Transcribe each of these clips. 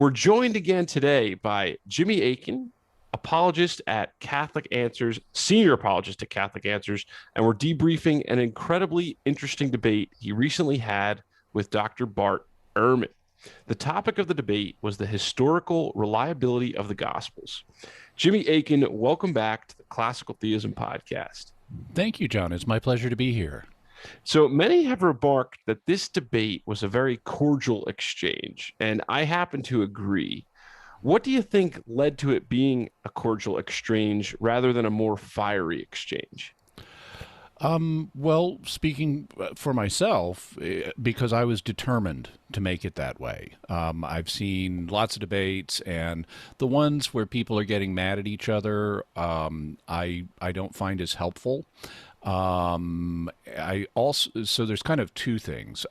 We're joined again today by Jimmy Akin, apologist at Catholic Answers, senior apologist at Catholic Answers, and we're debriefing an incredibly interesting debate he recently had with Dr. Bart Ehrman. The topic of the debate was the historical reliability of the Gospels. Jimmy Akin, welcome back to the Classical Theism Podcast. Thank you, John. It's my pleasure to be here. So many have remarked that this debate was a very cordial exchange, and I happen to agree. What do you think led to it being a cordial exchange rather than a more fiery exchange? Well, speaking for myself, because I was determined to make it that way. I've seen lots of debates, and the ones where people are getting mad at each other, I don't find as helpful. I also, so there's kind of two things.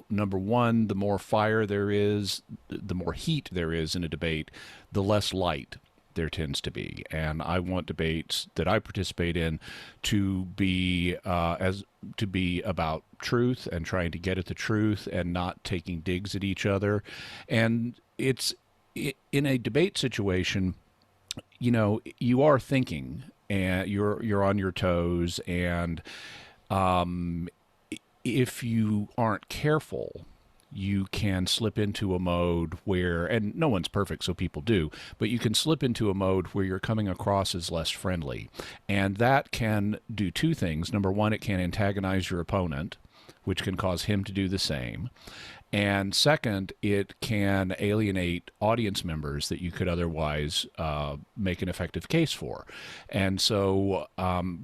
Number one, the more fire there is, the more heat there is in a debate, the less light there tends to be. And I want debates that I participate in to be about truth and trying to get at the truth and not taking digs at each other. And in a debate situation, you are thinking and you're on your toes, and if you aren't careful, you can slip into a mode where, and no one's perfect, so people do, but you can slip into a mode where you're coming across as less friendly. And that can do two things. Number one, it can antagonize your opponent, which can cause him to do the same. And second, it can alienate audience members that you could otherwise make an effective case for. And so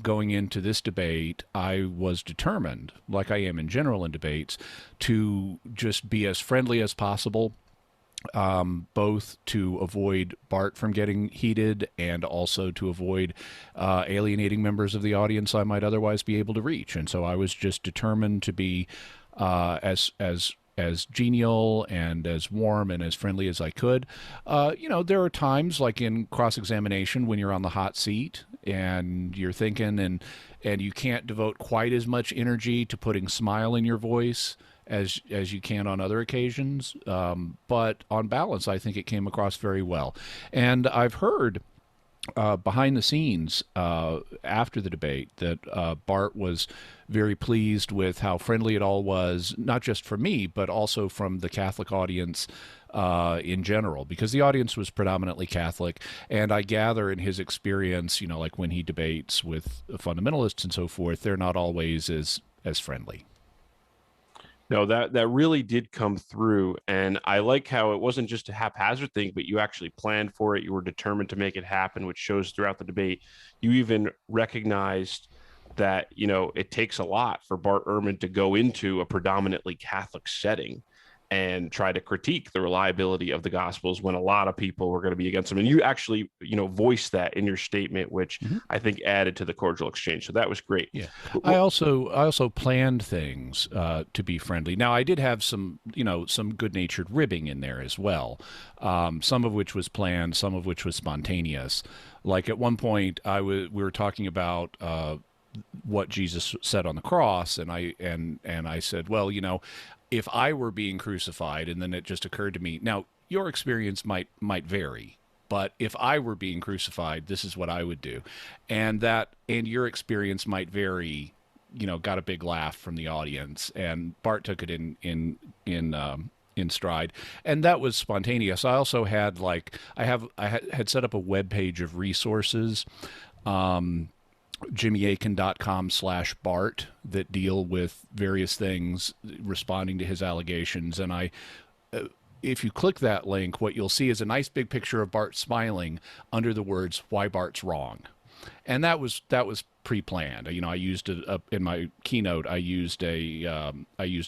going into this debate, I was determined, like I am in general in debates, to just be as friendly as possible, both to avoid Bart from getting heated and also to avoid alienating members of the audience I might otherwise be able to reach. And so I was just determined to be as genial and as warm and as friendly as I could. There are times like in cross-examination when you're on the hot seat and you're thinking and you can't devote quite as much energy to putting smile in your voice as you can on other occasions. But on balance, I think it came across very well. And I've heard behind the scenes after the debate that Bart was very pleased with how friendly it all was, not just for me, but also from the Catholic audience in general, because the audience was predominantly Catholic. And I gather in his experience, like when he debates with fundamentalists and so forth, they're not always as friendly. No, that really did come through. And I like how it wasn't just a haphazard thing, but you actually planned for it. You were determined to make it happen, which shows throughout the debate. You even recognized that, it takes a lot for Bart Ehrman to go into a predominantly Catholic setting and try to critique the reliability of the Gospels when a lot of people were going to be against them. And you actually, voiced that in your statement, which I think added to the cordial exchange. So that was great. Yeah. I also planned things to be friendly. Now, I did have some good-natured ribbing in there as well, some of which was planned, some of which was spontaneous. Like at one point, we were talking about what Jesus said on the cross, and I said, well, if I were being crucified, and then it just occurred to me, now your experience might vary, but if I were being crucified, this is what I would do. And your experience might vary, got a big laugh from the audience, and Bart took it in stride, and that was spontaneous. I also had I had set up a web page of resources, jimmyakin.com/Bart, that deal with various things responding to his allegations. And if you click that link, what you'll see is a nice big picture of Bart smiling under the words, "Why Bart's Wrong." And that was pre-planned. I used in my keynote. I used a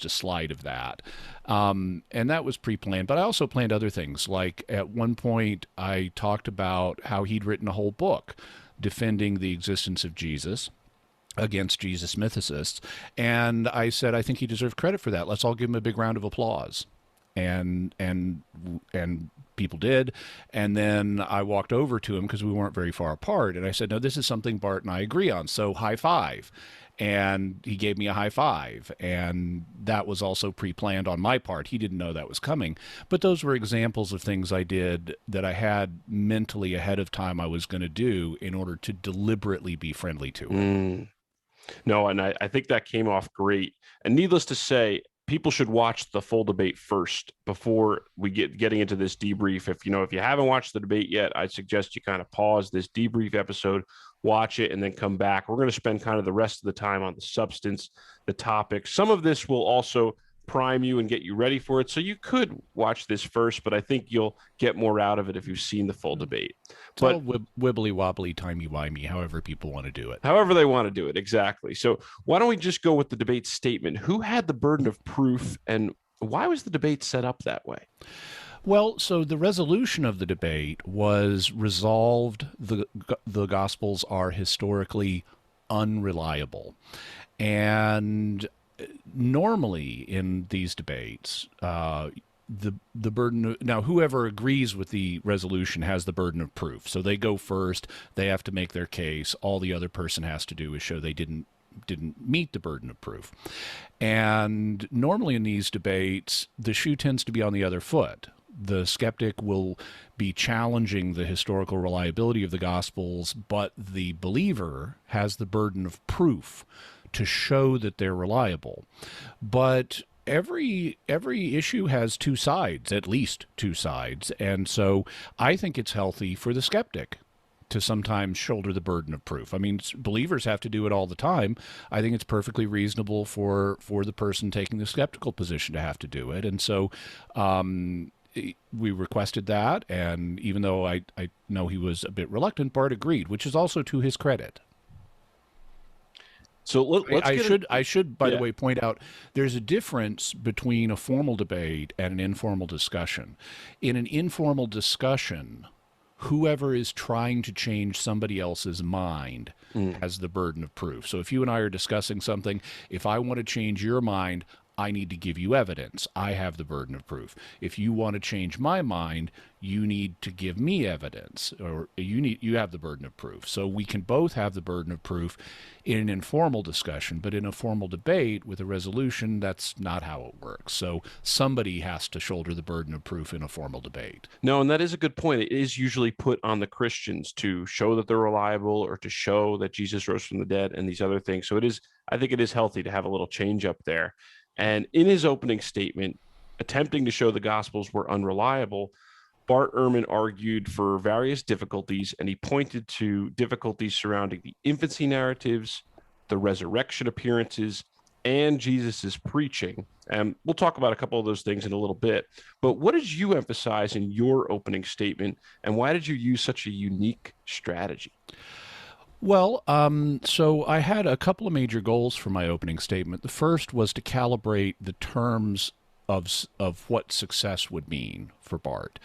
slide of that, and that was pre-planned. But I also planned other things. Like at one point, I talked about how he'd written a whole book defending the existence of Jesus against Jesus mythicists, and I said I think he deserved credit for that. Let's all give him a big round of applause. And people did. And then I walked over to him because we weren't very far apart. And I said, no, this is something Bart and I agree on. So high five. And he gave me a high five. And that was also pre-planned on my part. He didn't know that was coming. But those were examples of things I did that I had mentally ahead of time I was going to do in order to deliberately be friendly to him. No, and I think that came off great. And needless to say, people should watch the full debate first before we getting into this debrief. If you haven't watched the debate yet, I suggest you kind of pause this debrief episode, watch it, and then come back. We're going to spend kind of the rest of the time on the substance, the topic. Some of this will also prime you and get you ready for it. So you could watch this first, but I think you'll get more out of it if you've seen the full debate. It's all wibbly wobbly, timey wimey, however people want to do it. However they want to do it, exactly. So why don't we just go with the debate statement? Who had the burden of proof, and why was the debate set up that way? Well, so the resolution of the debate was resolved. The Gospels are historically unreliable. And normally in these debates, the burden now whoever agrees with the resolution has the burden of proof. So they go first, they have to make their case. All the other person has to do is show they didn't meet the burden of proof. And normally in these debates, the shoe tends to be on the other foot. The skeptic will be challenging the historical reliability of the Gospels, but the believer has the burden of proof to show that they're reliable. But every issue has two sides, at least two sides. And so I think it's healthy for the skeptic to sometimes shoulder the burden of proof. I mean, believers have to do it all the time. I think it's perfectly reasonable for the person taking the skeptical position to have to do it. And so we requested that. And even though I know he was a bit reluctant, Bart agreed, which is also to his credit. So I should, by the way, point out there's a difference between a formal debate and an informal discussion. In an informal discussion, whoever is trying to change somebody else's mind has the burden of proof. So if you and I are discussing something, if I want to change your mind, I need to give you evidence. I have the burden of proof. If you want to change my mind, you need to give me evidence, or you have the burden of proof. So we can both have the burden of proof in an informal discussion, but in a formal debate with a resolution, that's not how it works. So somebody has to shoulder the burden of proof in a formal debate. No, and that is a good point. It is usually put on the Christians to show that they're reliable or to show that Jesus rose from the dead and these other things. So I think it is healthy to have a little change up there. And in his opening statement, attempting to show the Gospels were unreliable, Bart Ehrman argued for various difficulties, and he pointed to difficulties surrounding the infancy narratives, the resurrection appearances, and Jesus's preaching. And we'll talk about a couple of those things in a little bit. But what did you emphasize in your opening statement, and why did you use such a unique strategy? Well, so I had a couple of major goals for my opening statement. The first was to calibrate the terms of what success would mean for Bart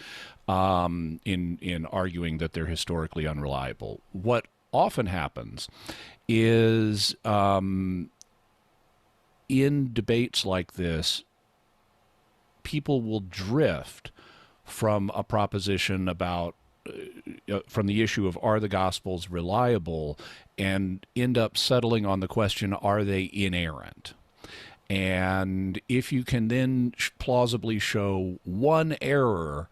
in arguing that they're historically unreliable. What often happens is in debates like this, people will drift from a proposition about from the issue of are the Gospels reliable and end up settling on the question, are they inerrant? And if you can then plausibly show one error,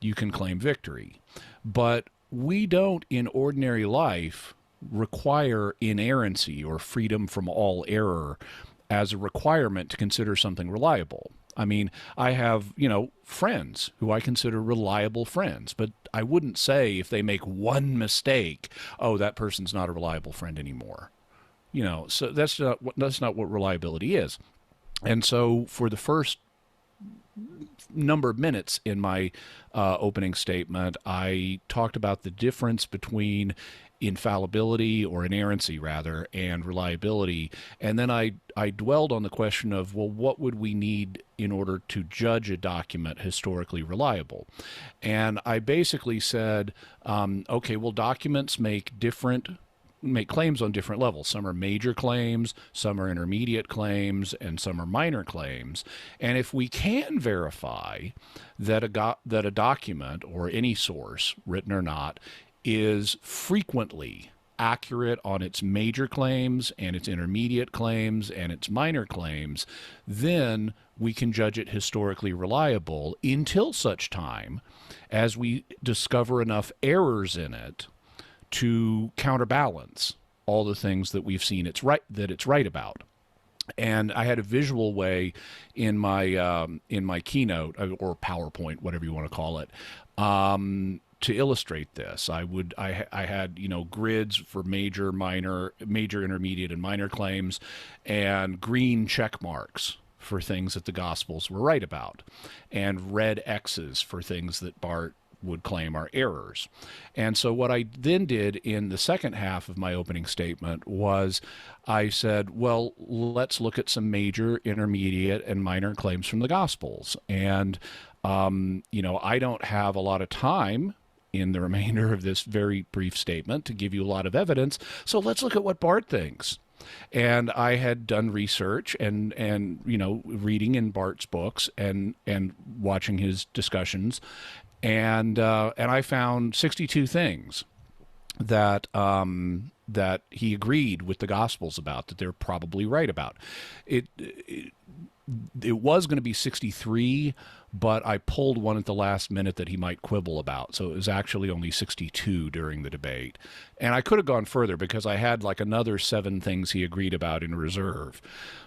you can claim victory. But we don't, in ordinary life, require inerrancy or freedom from all error as a requirement to consider something reliable. I mean, I have, friends who I consider reliable friends, but I wouldn't say if they make one mistake, oh, that person's not a reliable friend anymore. So that's not what reliability is. And so for the first number of minutes in my opening statement, I talked about the difference between infallibility, or inerrancy rather, and reliability. And then I dwelled on the question of, well, what would we need in order to judge a document historically reliable? And I basically said, okay, well, documents make different make claims on different levels. Some are major claims, some are intermediate claims, and some are minor claims. And if we can verify that a document or any source, written or not, is frequently accurate on its major claims and its intermediate claims and its minor claims, then we can judge it historically reliable until such time as we discover enough errors in it to counterbalance all the things that we've seen it's right about. And I had a visual way in my keynote or PowerPoint, whatever you want to call it, to illustrate this. I had grids for major, intermediate, and minor claims, and green check marks for things that the Gospels were right about, and red X's for things that Bart would claim are errors. And so what I then did in the second half of my opening statement was I said, well, let's look at some major, intermediate, and minor claims from the Gospels. And, I don't have a lot of time in the remainder of this very brief statement to give you a lot of evidence. So let's look at what Bart thinks. And I had done research and reading in Bart's books and watching his discussions, and I found 62 things that he agreed with the Gospels about, that they're probably right about. It was going to be 63, but I pulled one at the last minute that he might quibble about. So it was actually only 62 during the debate. And I could have gone further because I had like another 7 things he agreed about in reserve.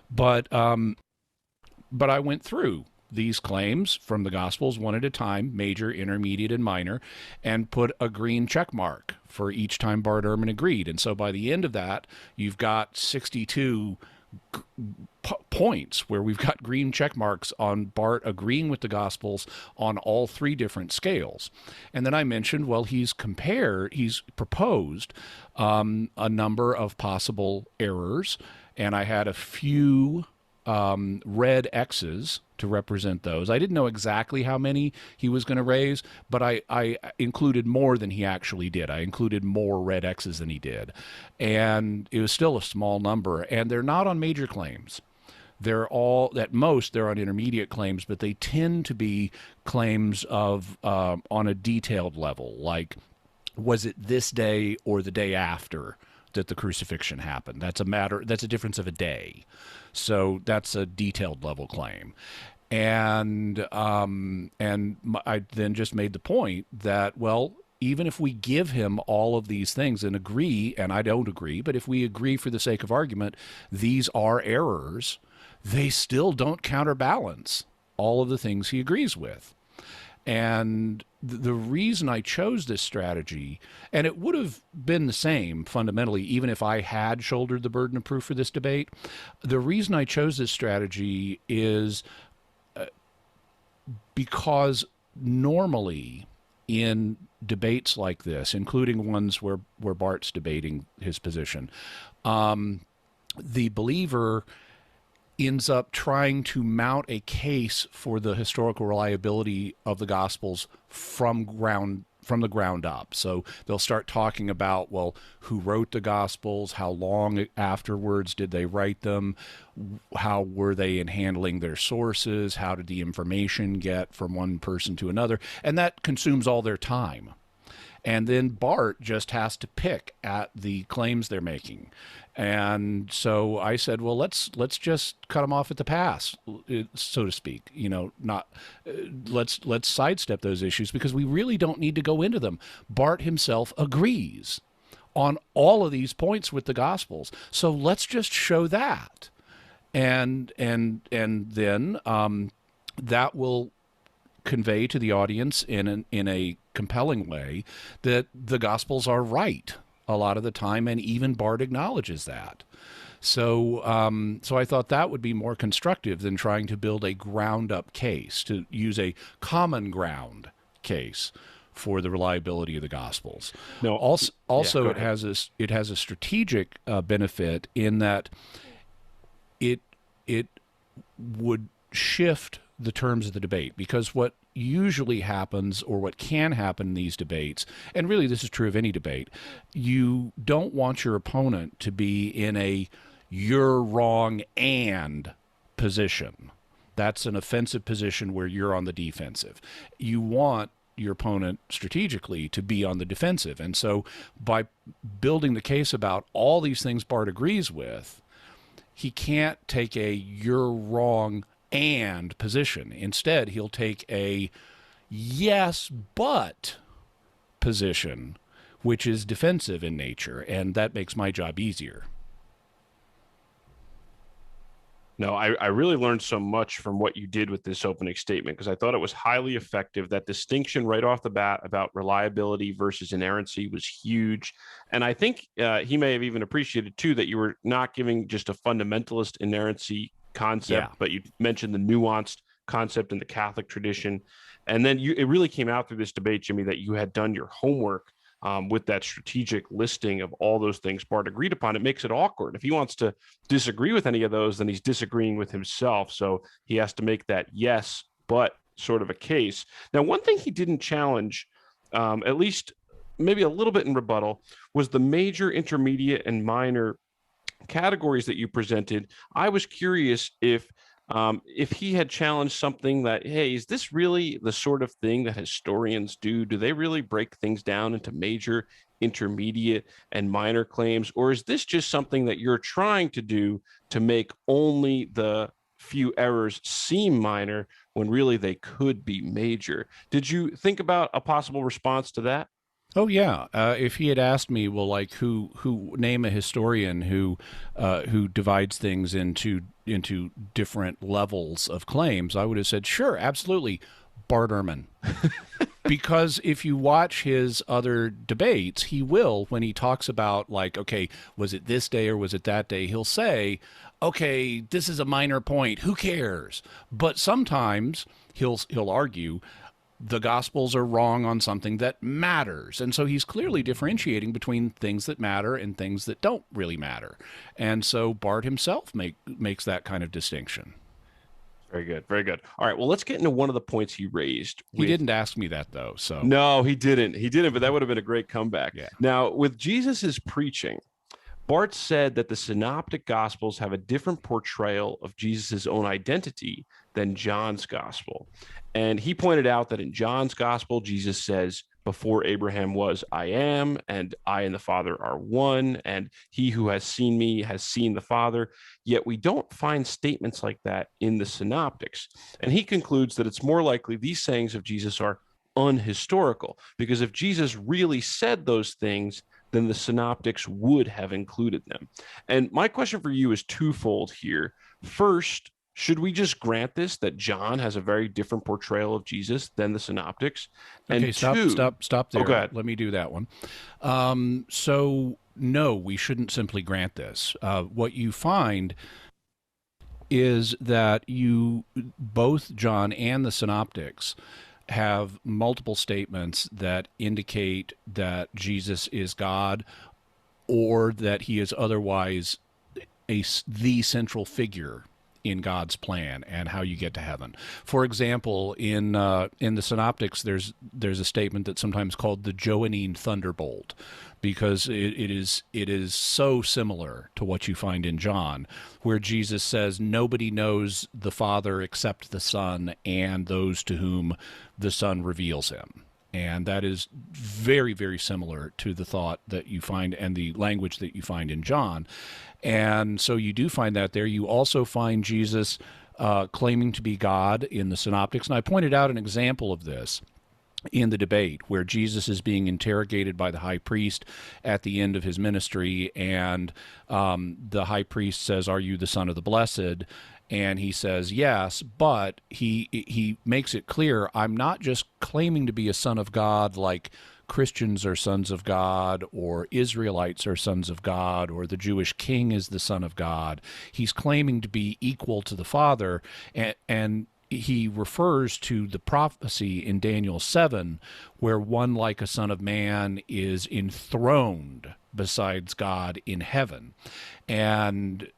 But I went through these claims from the Gospels one at a time, major, intermediate, and minor, and put a green check mark for each time Bart Ehrman agreed. And so by the end of that, you've got 62 points where we've got green check marks on Bart agreeing with the Gospels on all 3 different scales. And then I mentioned, well, he's proposed a number of possible errors, and I had a few red X's to represent those. I didn't know exactly how many he was going to raise, but I included more than he actually did. I included more red X's than he did. And it was still a small number, and they're not on major claims. They're all, at most, they're on intermediate claims, but they tend to be claims of on a detailed level, like, was it this day or the day after that the crucifixion happened? That's a difference of a day. So that's a detailed level claim. And I then just made the point that, well, even if we give him all of these things and agree, and I don't agree, but if we agree for the sake of argument, these are errors, they still don't counterbalance all of the things he agrees with. And the reason I chose this strategy, and it would have been the same fundamentally even if I had shouldered the burden of proof for this debate, the reason I chose this strategy is because normally in debates like this, including ones where Bart's debating his position, the believer ends up trying to mount a case for the historical reliability of the Gospels from the ground up. So they'll start talking about, well, who wrote the Gospels, how long afterwards did they write them, how were they in handling their sources, how did the information get from one person to another, and that consumes all their time. And then Bart just has to pick at the claims they're making. And so I said, well, let's just cut them off at the pass, so to speak. Let's sidestep those issues because we really don't need to go into them. Bart himself agrees on all of these points with the Gospels, so let's just show that, and then that will convey to the audience in a compelling way that the Gospels are right a lot of the time, and even Bart acknowledges that. So I thought that would be more constructive than trying to build a ground-up case, to use a common ground case for the reliability of the Gospels. No, also yeah, it has a strategic benefit in that it would shift the terms of the debate, because what usually happens, or what can happen in these debates, and really this is true of any debate, you don't want your opponent to be in a "you're wrong and" position. That's an offensive position where you're on the defensive. You want your opponent strategically to be on the defensive. And so by building the case about all these things Bart agrees with, he can't take a "you're wrong and" position. Instead, he'll take a "yes, but" position, which is defensive in nature, and that makes my job easier. No, I really learned so much from what you did with this opening statement because I thought it was highly effective. That distinction right off the bat about reliability versus inerrancy was huge. And I think he may have even appreciated, too, that you were not giving just a fundamentalist inerrancy concept, but you mentioned the nuanced concept in the Catholic tradition. And then it really came out through this debate, Jimmy, that you had done your homework with that strategic listing of all those things Bart agreed upon. It makes it awkward. If he wants to disagree with any of those, then he's disagreeing with himself. So he has to make that "yes, but" sort of a case. Now, one thing he didn't challenge, at least maybe a little bit in rebuttal, was the major, intermediate, and minor categories that you presented. I was curious if he had challenged something that, hey, is this really the sort of thing that historians do? Do they really break things down into major, intermediate, and minor claims? Or is this just something that you're trying to do to make only the few errors seem minor when really they could be major? Did you think about a possible response to that? Oh yeah. If he had asked me, well, like who name a historian who divides things into different levels of claims, I would have said, sure, absolutely, Bart Ehrman. Because if you watch his other debates, he will, when he talks about like, okay, was it this day or was it that day? He'll say, okay, this is a minor point. Who cares? But sometimes he'll argue the Gospels are wrong on something that matters. And so he's clearly differentiating between things that matter and things that don't really matter. And so Bart himself makes that kind of distinction. Very good. Very good. All right. Well, let's get into one of the points he raised. He didn't ask me that, though. So no, he didn't. He didn't, but that would have been a great comeback. Yeah. Now, with Jesus's preaching, Bart said that the Synoptic Gospels have a different portrayal of Jesus's own identity than John's Gospel. And he pointed out that in John's Gospel, Jesus says, "Before Abraham was, I am, and I and the Father are one, and he who has seen me has seen the Father." Yet we don't find statements like that in the Synoptics. And he concludes that it's more likely these sayings of Jesus are unhistorical, because if Jesus really said those things, then the Synoptics would have included them. And my question for you is twofold here. First, should we just grant this, that John has a very different portrayal of Jesus than the Synoptics? And okay, stop there. Oh, go ahead. Let me do that one. So no, we shouldn't simply grant this. What you find is that both John and the Synoptics have multiple statements that indicate that Jesus is God, or that he is otherwise the central figure in God's plan and how you get to heaven. For example, in the Synoptics, there's a statement that's sometimes called the Johannine thunderbolt, because it is so similar to what you find in John, where Jesus says nobody knows the Father except the Son and those to whom the Son reveals him. And that is very, very similar to the thought that you find and the language that you find in John. And so you do find that there. You also find Jesus claiming to be God in the Synoptics. And I pointed out an example of this in the debate, where Jesus is being interrogated by the high priest at the end of his ministry, and the high priest says, "Are you the Son of the Blessed?" And he says, "Yes," but he makes it clear, I'm not just claiming to be a son of God like Christians are sons of God, or Israelites are sons of God, or the Jewish king is the son of God. He's claiming to be equal to the Father, and he refers to the prophecy in Daniel 7, where one like a son of man is enthroned besides God in heaven. And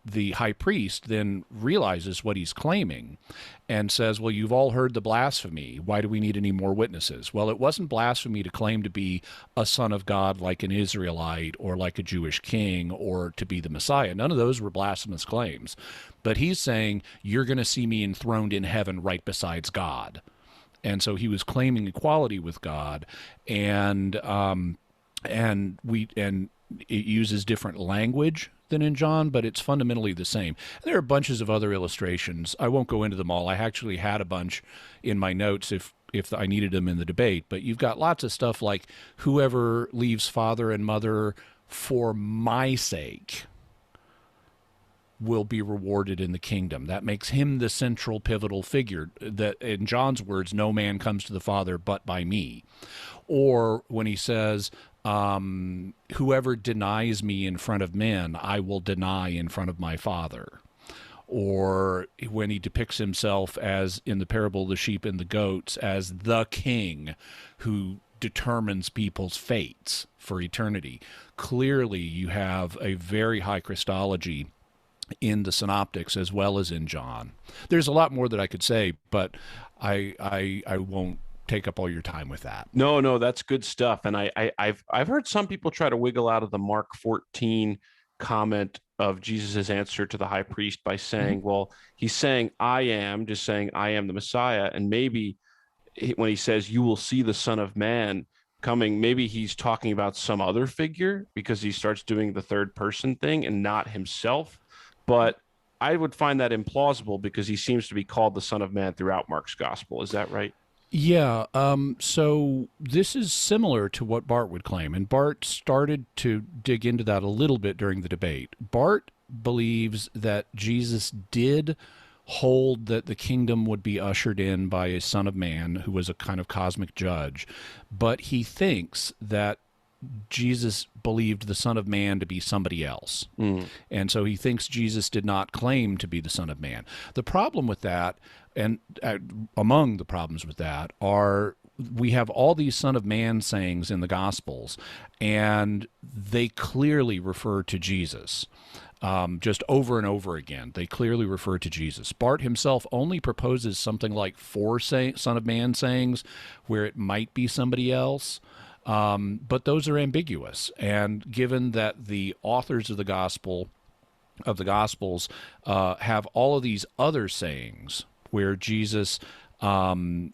the high priest then realizes what he's claiming and says, well, you've all heard the blasphemy. Why do we need any more witnesses? Well, it wasn't blasphemy to claim to be a son of God like an Israelite or like a Jewish king or to be the Messiah. None of those were blasphemous claims. But he's saying, you're going to see me enthroned in heaven right besides God. And so he was claiming equality with God, and it uses different language than in John, but it's fundamentally the same. There are bunches of other illustrations. I won't go into them all. I actually had a bunch in my notes if I needed them in the debate. But you've got lots of stuff like whoever leaves father and mother for my sake will be rewarded in the kingdom. That makes him the central pivotal figure, that in John's words, no man comes to the Father but by me. Or when he says, whoever denies me in front of men, I will deny in front of my Father. Or when he depicts himself as, in the parable of the sheep and the goats, as the king who determines people's fates for eternity. Clearly, you have a very high Christology in the Synoptics as well as in John. There's a lot more that I could say, but I won't take up all your time with that. No, that's good stuff. And I've heard some people try to wiggle out of the Mark 14 comment of Jesus's answer to the high priest by saying, well, he's saying, I am the Messiah. And maybe when he says, you will see the Son of Man coming, maybe he's talking about some other figure because he starts doing the third person thing and not himself. But I would find that implausible because he seems to be called the Son of Man throughout Mark's gospel. Is that right? Yeah. So this is similar to what Bart would claim. And Bart started to dig into that a little bit during the debate. Bart believes that Jesus did hold that the kingdom would be ushered in by a Son of Man who was a kind of cosmic judge. But he thinks that Jesus believed the Son of Man to be somebody else. And so he thinks Jesus did not claim to be the Son of Man. The problem with that, and among the problems with that, are we have all these Son of Man sayings in the Gospels, and they clearly refer to Jesus. Just over and over again, they clearly refer to Jesus. Bart himself only proposes something like 4 Son of Man sayings where it might be somebody else. But those are ambiguous, and given that the authors of the Gospels have all of these other sayings where Jesus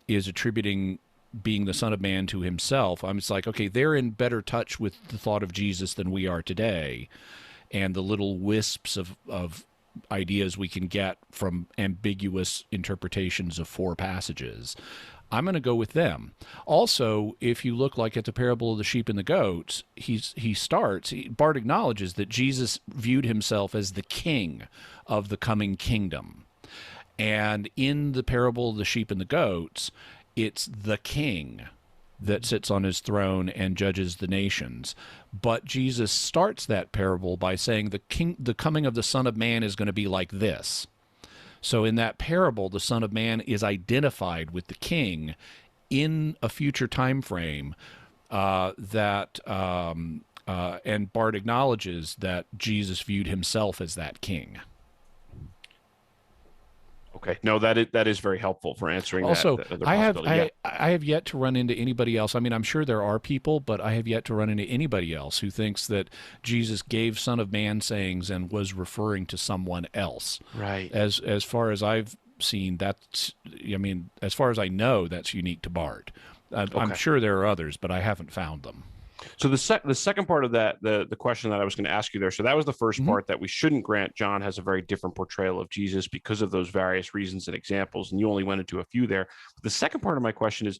is attributing being the Son of Man to himself, it's like, okay, they're in better touch with the thought of Jesus than we are today, and the little wisps of ideas we can get from ambiguous interpretations of 4 passages. I'm going to go with them. Also, if you look like at the parable of the sheep and the goats, Bart acknowledges that Jesus viewed himself as the king of the coming kingdom. And in the parable of the sheep and the goats, it's the king that sits on his throne and judges the nations. But Jesus starts that parable by saying the coming of the Son of Man is going to be like this. So in that parable, the Son of Man is identified with the king in a future time frame and Bart acknowledges that Jesus viewed himself as that king. Okay. No, that is very helpful for answering also, that. I have yet to run into anybody else. I'm sure there are people, but I have yet to run into anybody else who thinks that Jesus gave Son of Man sayings and was referring to someone else. Right. As far as I've seen, as far as I know, that's unique to Bart. I'm sure there are others, but I haven't found them. So the second part of that, the question that I was going to ask you there, so that was the first part, that we shouldn't grant John has a very different portrayal of Jesus because of those various reasons and examples, and you only went into a few there. But the second part of my question is,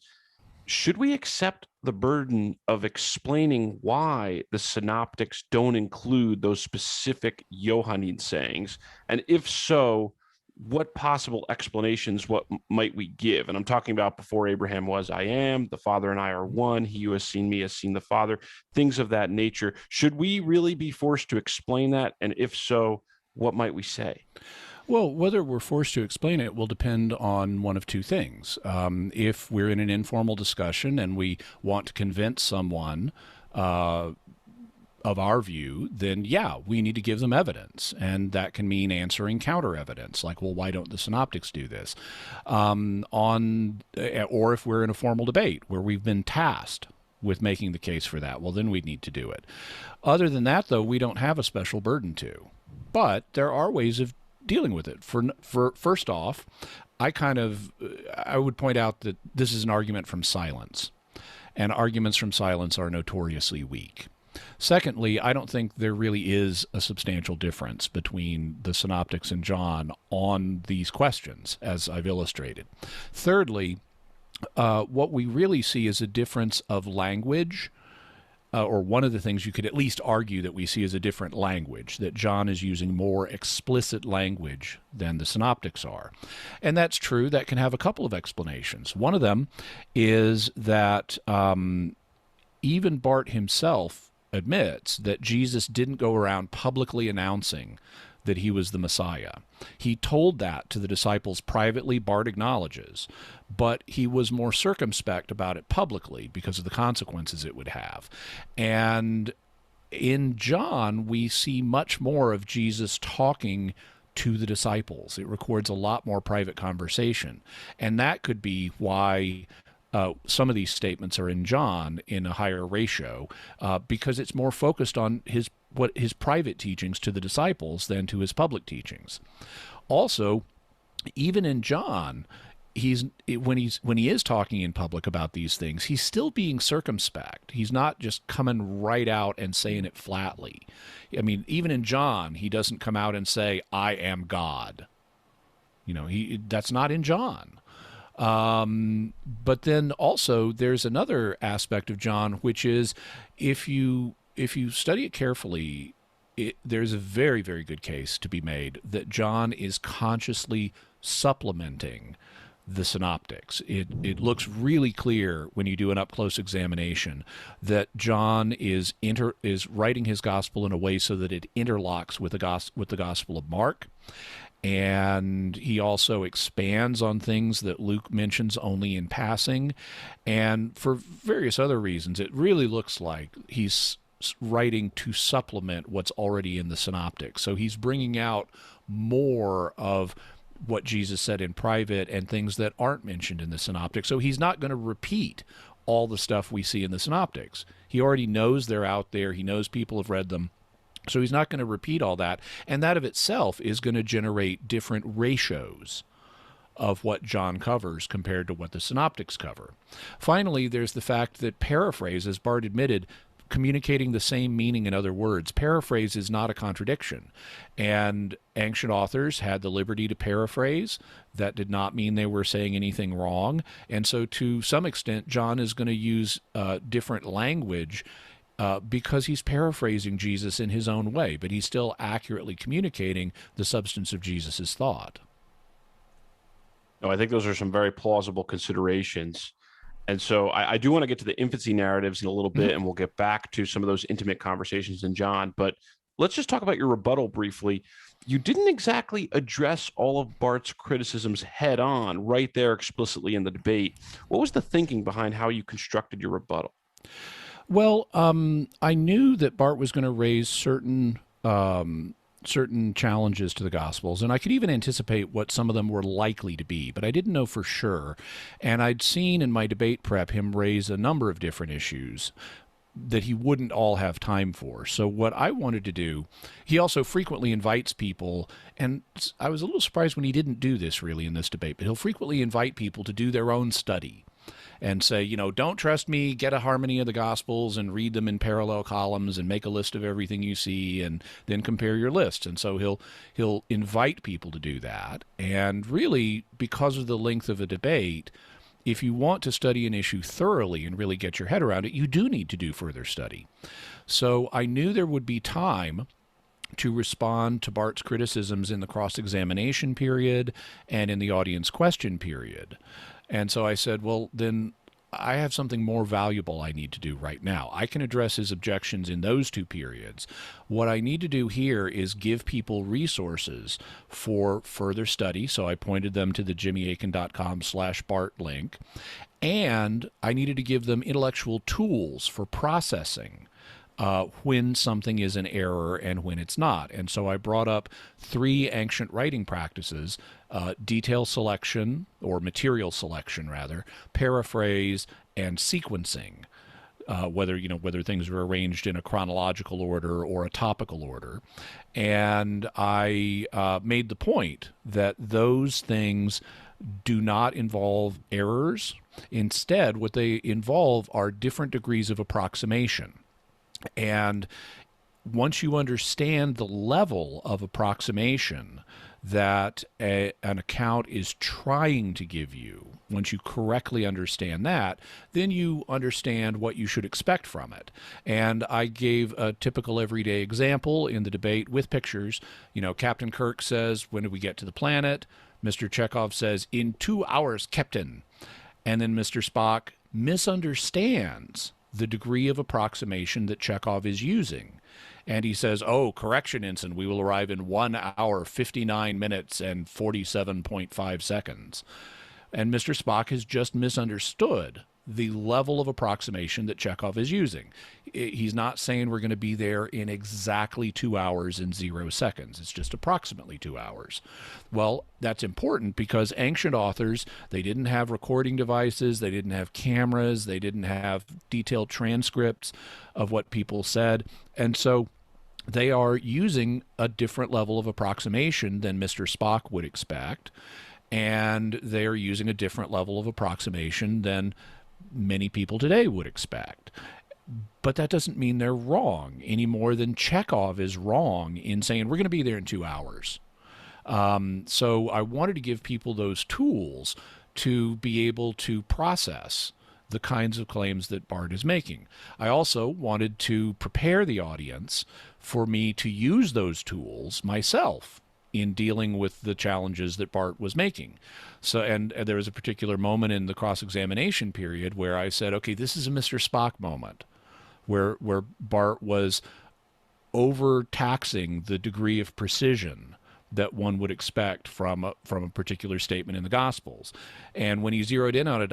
should we accept the burden of explaining why the synoptics don't include those specific Johannine sayings? And if so, what possible explanations might we give? And I'm talking about before Abraham was, I am, the Father and I are one, he who has seen me has seen the Father, things of that nature. Should we really be forced to explain that? And if so, what might we say? Well, whether we're forced to explain it will depend on one of two things. If we're in an informal discussion and we want to convince someone of our view, then yeah, we need to give them evidence. And that can mean answering counter evidence, like, well, why don't the synoptics do this? Or if we're in a formal debate where we've been tasked with making the case for that, well, then we'd need to do it. Other than that, though, we don't have a special burden to. But there are ways of dealing with it. For first off, I would point out that this is an argument from silence, and arguments from silence are notoriously weak. Secondly, I don't think there really is a substantial difference between the Synoptics and John on these questions, as I've illustrated. Thirdly, what we really see is a difference of language, or one of the things you could at least argue that we see is a different language, that John is using more explicit language than the Synoptics are. And that's true. That can have a couple of explanations. One of them is that even Bart himself admits that Jesus didn't go around publicly announcing that he was the Messiah. He told that to the disciples privately, Bart acknowledges, but he was more circumspect about it publicly because of the consequences it would have. And in John, we see much more of Jesus talking to the disciples. It records a lot more private conversation. And that could be why some of these statements are in John in a higher ratio, because it's more focused on his private teachings to the disciples than to his public teachings. Also, even in John, when he is talking in public about these things, he's still being circumspect. He's not just coming right out and saying it flatly. I mean, even in John, he doesn't come out and say, "I am God." That's not in John. But then also there's another aspect of John, which is if you study it carefully, there's a very, very good case to be made that John is consciously supplementing the Synoptics. It looks really clear when you do an up-close examination that John is writing his gospel in a way so that it interlocks with the Gospel of Mark. And he also expands on things that Luke mentions only in passing. And for various other reasons, it really looks like he's writing to supplement what's already in the Synoptics. So he's bringing out more of what Jesus said in private and things that aren't mentioned in the Synoptics. So he's not going to repeat all the stuff we see in the Synoptics. He already knows they're out there. He knows people have read them. So he's not going to repeat all that. And that of itself is going to generate different ratios of what John covers compared to what the Synoptics cover. Finally, there's the fact that paraphrase, as Bart admitted, communicating the same meaning in other words. Paraphrase is not a contradiction. And ancient authors had the liberty to paraphrase. That did not mean they were saying anything wrong. And so to some extent, John is going to use different language because he's paraphrasing Jesus in his own way, but he's still accurately communicating the substance of Jesus' thought. No, I think those are some very plausible considerations. And so I do want to get to the infancy narratives in a little bit, and we'll get back to some of those intimate conversations in John. But let's just talk about your rebuttal briefly. You didn't exactly address all of Bart's criticisms head on right there explicitly in the debate. What was the thinking behind how you constructed your rebuttal? Well, I knew that Bart was going to raise certain challenges to the Gospels, and I could even anticipate what some of them were likely to be, but I didn't know for sure. And I'd seen in my debate prep him raise a number of different issues that he wouldn't all have time for. So what I wanted to do, he also frequently invites people, and I was a little surprised when he didn't do this really in this debate, but he'll frequently invite people to do their own study and say, don't trust me, get a harmony of the Gospels and read them in parallel columns and make a list of everything you see and then compare your lists. And so he'll invite people to do that. And really, because of the length of a debate, if you want to study an issue thoroughly and really get your head around it, you do need to do further study. So I knew there would be time to respond to Bart's criticisms in the cross-examination period and in the audience question period. And so I said, well, then I have something more valuable I need to do right now. I can address his objections in those two periods. What I need to do here is give people resources for further study. So I pointed them to the jimmyakin.com/Bart link. And I needed to give them intellectual tools for processing when something is an error and when it's not. And so I brought up three ancient writing practices: detail selection, or material selection rather, paraphrase, and sequencing. Whether things are arranged in a chronological order or a topical order. And I made the point that those things do not involve errors. Instead, what they involve are different degrees of approximation. And once you understand the level of approximation that an account is trying to give you, once you correctly understand that, then you understand what you should expect from it. And I gave a typical everyday example in the debate with pictures. Captain Kirk says, "When do we get to the planet?" Mr. Chekhov says, "In 2 hours, Captain." And then Mr. Spock misunderstands the degree of approximation that Chekhov is using. And he says, "Oh, correction, Ensign, we will arrive in 1 hour, 59 minutes, and 47.5 seconds. And Mr. Spock has just misunderstood the level of approximation that Chekhov is using. He's not saying we're going to be there in exactly 2 hours and 0 seconds. It's just approximately 2 hours. Well, that's important because ancient authors, they didn't have recording devices, they didn't have cameras, they didn't have detailed transcripts of what people said. And so they are using a different level of approximation than Mr. Spock would expect. And they are using a different level of approximation than many people today would expect. But that doesn't mean they're wrong any more than Chekhov is wrong in saying we're going to be there in 2 hours. So I wanted to give people those tools to be able to process the kinds of claims that Bart is making. I also wanted to prepare the audience for me to use those tools myself in dealing with the challenges that Bart was making. So, and there was a particular moment in the cross-examination period where I said, okay, this is a Mr. Spock moment, where Bart was overtaxing the degree of precision that one would expect from a particular statement in the Gospels. And when he zeroed in on it,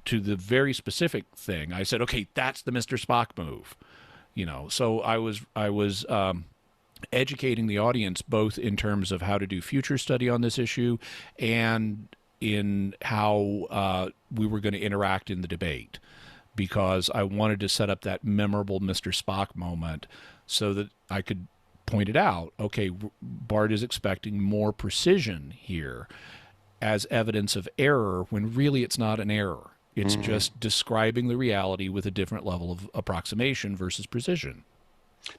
to the very specific thing, I said, okay, that's the Mr. Spock move. So I was educating the audience both in terms of how to do future study on this issue and in how we were going to interact in the debate, because I wanted to set up that memorable Mr. Spock moment so that I could point it out. Okay, Bart is expecting more precision here as evidence of error when really it's not an error. It's just describing the reality with a different level of approximation versus precision.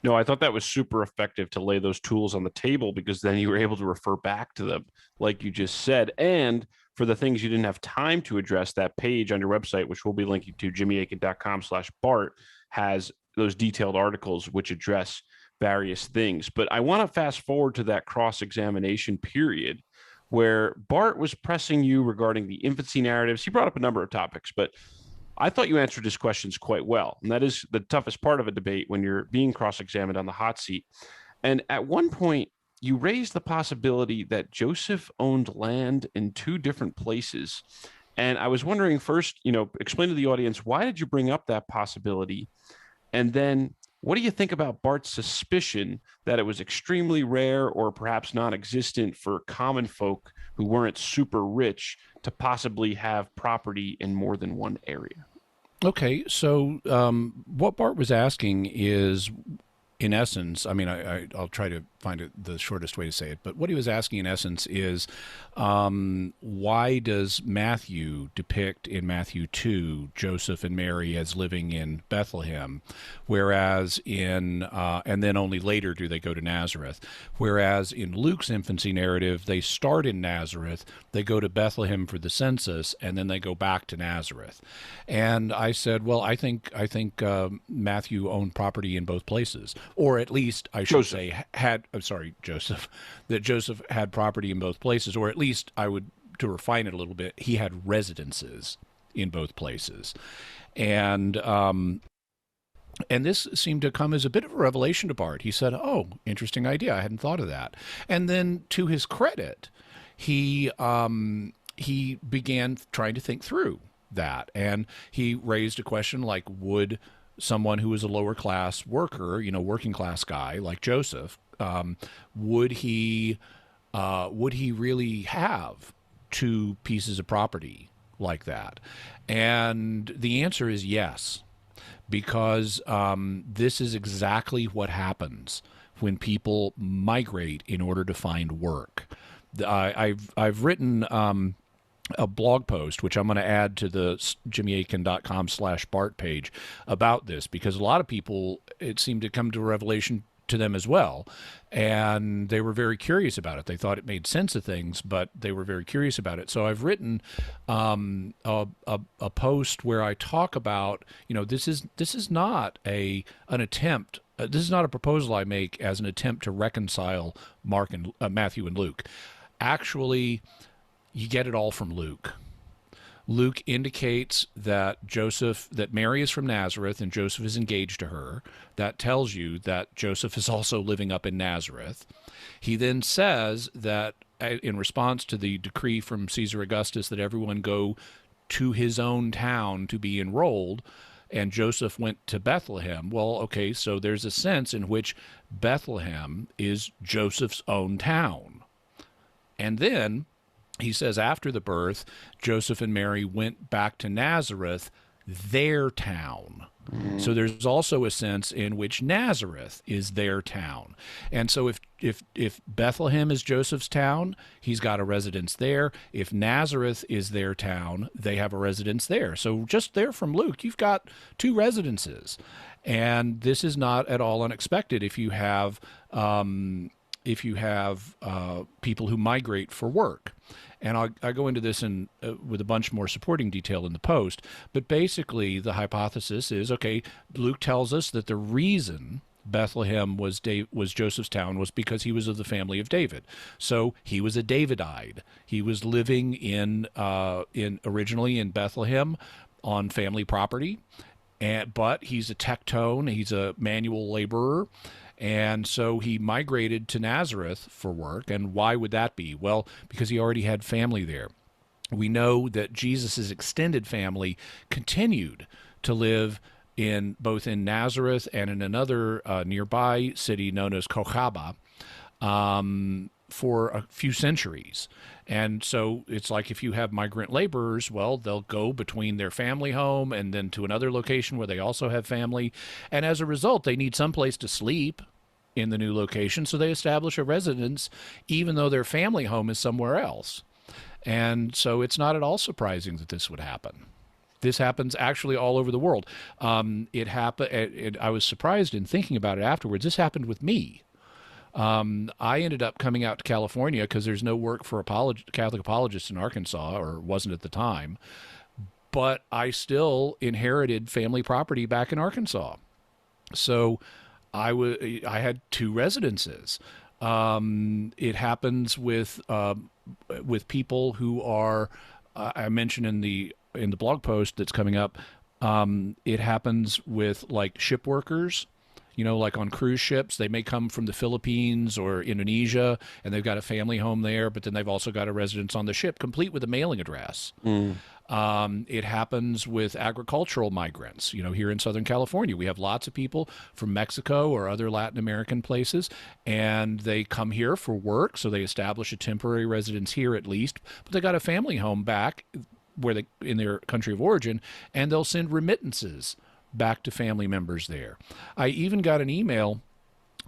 No, I thought that was super effective to lay those tools on the table, because then you were able to refer back to them, like you just said. And for the things you didn't have time to address, that page on your website, which we'll be linking to, jimmyakin.com/Bart, has those detailed articles which address various things. But I want to fast forward to that cross-examination period where Bart was pressing you regarding the infancy narratives. He brought up a number of topics, but I thought you answered his questions quite well. And that is the toughest part of a debate when you're being cross-examined on the hot seat. And at one point, you raised the possibility that Joseph owned land in 2 different places. And I was wondering first, explain to the audience, why did you bring up that possibility? And then what do you think about Bart's suspicion that it was extremely rare or perhaps non-existent for common folk who weren't super rich to possibly have property in more than one area? Okay, so what Bart was asking is, in essence, I mean, I'll try to find the shortest way to say it, but what he was asking in essence is, why does Matthew depict in Matthew 2 Joseph and Mary as living in Bethlehem, whereas and then only later do they go to Nazareth, whereas in Luke's infancy narrative, they start in Nazareth, they go to Bethlehem for the census, and then they go back to Nazareth. And I said, well, I think Matthew owned property in both places, or at least I should say Joseph, that Joseph had property in both places, or at least I would, to refine it a little bit, he had residences in both places. And this seemed to come as a bit of a revelation to Bart. He said, oh, interesting idea. I hadn't thought of that. And then to his credit, he began trying to think through that. And he raised a question like, would someone who was a lower class worker, working class guy like Joseph, would he really have two pieces of property like that? And the answer is yes, because this is exactly what happens when people migrate in order to find work. I've written a blog post, which I'm going to add to the jimmyakin.com/Bart page about this, because a lot of people, it seemed to come to a revelation to them as well, and they were very curious about it. They thought it made sense of things, but they were very curious about it. So I've written a post where I talk about, this is not an attempt. This is not a proposal I make as an attempt to reconcile Matthew and Luke. Actually, you get it all from Luke. Luke indicates that Mary is from Nazareth and Joseph is engaged to her. That tells you that Joseph is also living up in Nazareth. He then says that in response to the decree from Caesar Augustus that everyone go to his own town to be enrolled, and Joseph went to Bethlehem. Well, okay, so there's a sense in which Bethlehem is Joseph's own town. And then he says after the birth, Joseph and Mary went back to Nazareth, their town. So there's also a sense in which Nazareth is their town. And so if Bethlehem is Joseph's town, he's got a residence there. If Nazareth is their town, they have a residence there. So just there from Luke, you've got two residences. And this is not at all unexpected if you have people who migrate for work. And I go into this with a bunch more supporting detail in the post. But basically, the hypothesis is, okay, Luke tells us that the reason Bethlehem was Joseph's town was because he was of the family of David. So he was a Davidite. He was living originally in Bethlehem on family property, but he's a tectone. He's a manual laborer. And so he migrated to Nazareth for work. And why would that be? Well, because he already had family there. We know that Jesus' extended family continued to live both in Nazareth and in another nearby city known as Kochaba for a few centuries. And so it's like if you have migrant laborers, well, they'll go between their family home and then to another location where they also have family. And as a result, they need someplace to sleep in the new location. So they establish a residence, even though their family home is somewhere else. And so it's not at all surprising that this would happen. This happens actually all over the world. It happened. I was surprised in thinking about it afterwards. This happened with me. I ended up coming out to California because there's no work for Catholic apologists in Arkansas, or wasn't at the time. But I still inherited family property back in Arkansas. So I had two residences. It happens with people who are, I mentioned in the blog post that's coming up. It happens with like ship workers. Like on cruise ships, they may come from the Philippines or Indonesia, and they've got a family home there, but then they've also got a residence on the ship, complete with a mailing address. It happens with agricultural migrants. Here in Southern California, we have lots of people from Mexico or other Latin American places, and they come here for work, so they establish a temporary residence here at least, but they got a family home back in their country of origin, and they'll send remittances back to family members there. I even got an email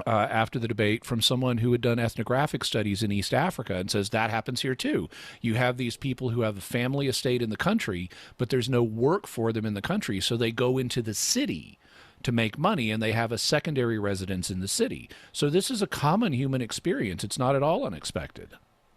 after the debate from someone who had done ethnographic studies in East Africa and says that happens here too. You have these people who have a family estate in the country, but there's no work for them in the country, so they go into the city to make money, and they have a secondary residence in the city. So this is a common human experience. It's not at all unexpected.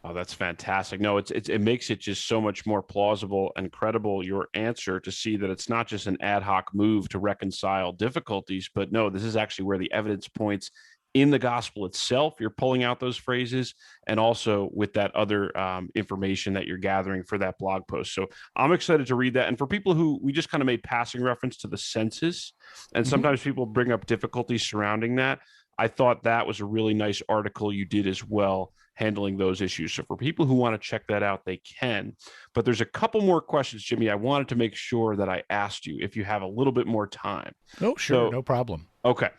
Oh, that's fantastic. No, it makes it just so much more plausible and credible, your answer, to see that it's not just an ad hoc move to reconcile difficulties, but no, this is actually where the evidence points in the gospel itself. You're pulling out those phrases, and also with that other information that you're gathering for that blog post. So I'm excited to read that. And for people who, we just kind of made passing reference to the census, and sometimes people bring up difficulties surrounding that, I thought that was a really nice article you did as well, handling those issues. So for people who want to check that out, they can. But there's a couple more questions, Jimmy. I wanted to make sure that I asked you if you have a little bit more time. Oh, sure. No problem. Okay.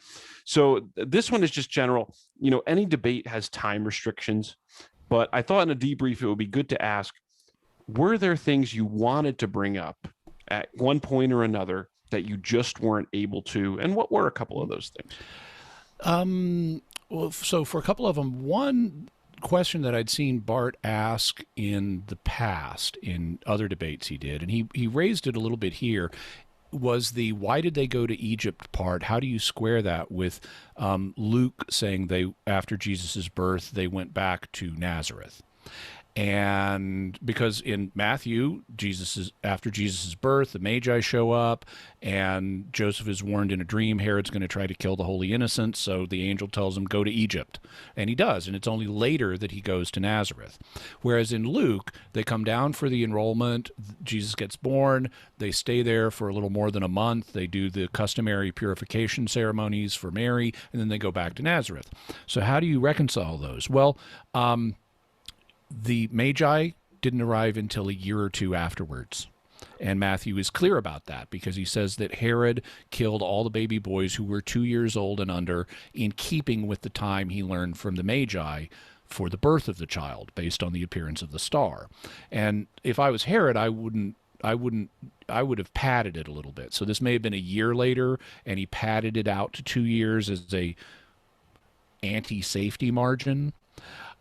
So this one is just general. Any debate has time restrictions, but I thought in a debrief, it would be good to ask, were there things you wanted to bring up at one point or another that you just weren't able to? And what were a couple of those things? Well, so for a couple of them, one question that I'd seen Bart ask in the past in other debates he did, and he raised it a little bit here, was the why did they go to Egypt part. How do you square that with Luke saying after Jesus's birth they went back to Nazareth? And because in Matthew, after Jesus' birth, the Magi show up, and Joseph is warned in a dream Herod's going to try to kill the holy innocents, so the angel tells him, go to Egypt. And he does, and it's only later that he goes to Nazareth. Whereas in Luke, they come down for the enrollment, Jesus gets born, they stay there for a little more than a month, they do the customary purification ceremonies for Mary, and then they go back to Nazareth. So how do you reconcile those? Well, the Magi didn't arrive until a year or two afterwards. And Matthew is clear about that because he says that Herod killed all the baby boys who were 2 years old and under, in keeping with the time he learned from the Magi for the birth of the child based on the appearance of the star. And if I was Herod, I would have padded it a little bit. So this may have been a year later, and he padded it out to 2 years as a anti-safety margin.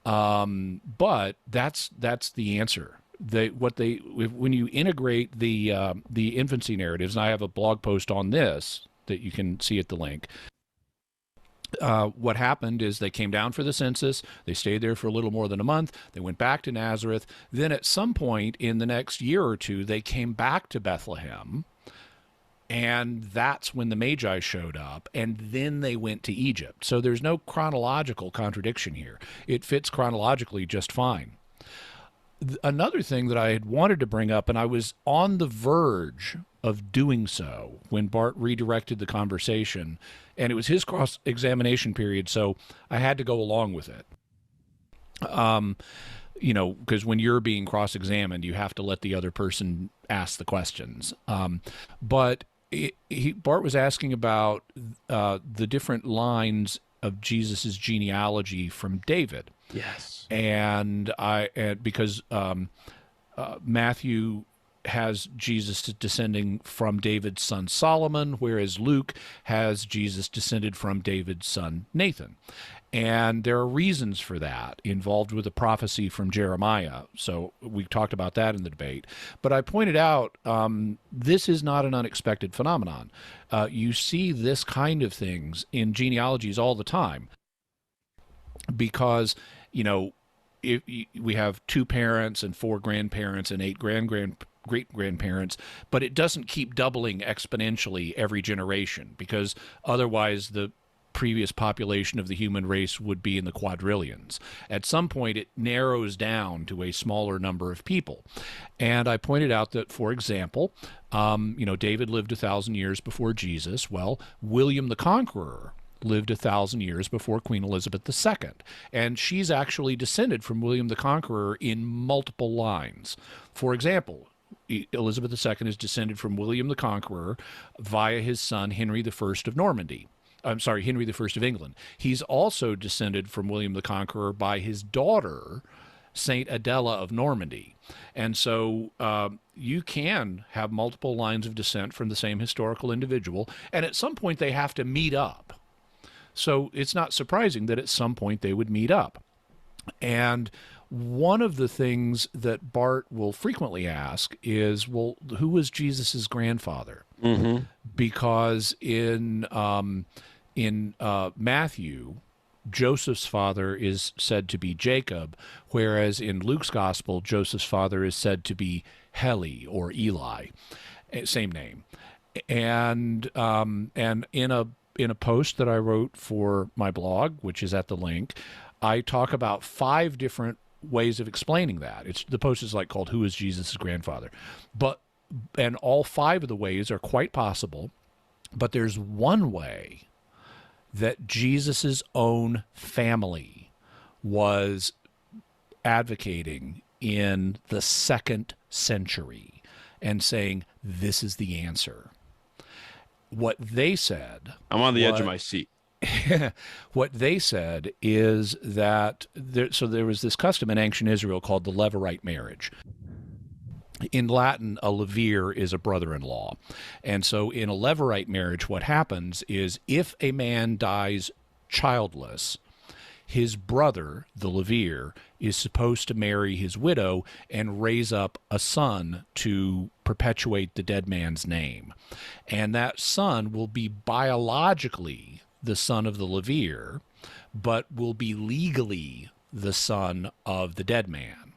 But that's the answer. When you integrate the infancy narratives, and I have a blog post on this that you can see at the link. What happened is they came down for the census. They stayed there for a little more than a month. They went back to Nazareth. Then at some point in the next year or two, they came back to Bethlehem. And that's when the Magi showed up, and then they went to Egypt. So there's no chronological contradiction here. It fits chronologically just fine. Another thing that I had wanted to bring up, and I was on the verge of doing so when Bart redirected the conversation, and it was his cross-examination period, so I had to go along with it. Because when you're being cross-examined, you have to let the other person ask the questions. But Bart was asking about the different lines of Jesus's genealogy from David. Yes. And because Matthew has Jesus descending from David's son Solomon, whereas Luke has Jesus descended from David's son Nathan. And there are reasons for that involved with a prophecy from Jeremiah. So we talked about that in the debate. But I pointed out this is not an unexpected phenomenon. You see this kind of things in genealogies all the time because, if we have 2 parents and 4 grandparents and 8 great-grandparents, but it doesn't keep doubling exponentially every generation because otherwise the previous population of the human race would be in the quadrillions. At some point, it narrows down to a smaller number of people. And I pointed out that, for example, David lived 1,000 years before Jesus. Well, William the Conqueror lived 1,000 years before Queen Elizabeth II. And she's actually descended from William the Conqueror in multiple lines. For example, Elizabeth II is descended from William the Conqueror via his son Henry I of Normandy. Henry I of England. He's also descended from William the Conqueror by his daughter, Saint Adela of Normandy. And so you can have multiple lines of descent from the same historical individual, and at some point they have to meet up. So it's not surprising that at some point they would meet up. And one of the things that Bart will frequently ask is, well, who was Jesus's grandfather? Mm-hmm. Because in Matthew, Joseph's father is said to be Jacob, whereas in Luke's gospel, Joseph's father is said to be Heli or Eli, same name. And in a post that I wrote for my blog, which is at the link, I talk about 5 different ways of explaining that. The post is called "Who is Jesus' Grandfather?" And all 5 of the ways are quite possible, but there's one way that Jesus's own family was advocating in the 2nd century and saying, this is the answer. What they said... I'm on the edge of my seat. What they said is that there was this custom in ancient Israel called the Levirate marriage. In Latin, a levir is a brother-in-law. And so in a Levirate marriage, what happens is if a man dies childless, his brother, the levir, is supposed to marry his widow and raise up a son to perpetuate the dead man's name. And that son will be biologically the son of the levir, but will be legally the son of the dead man.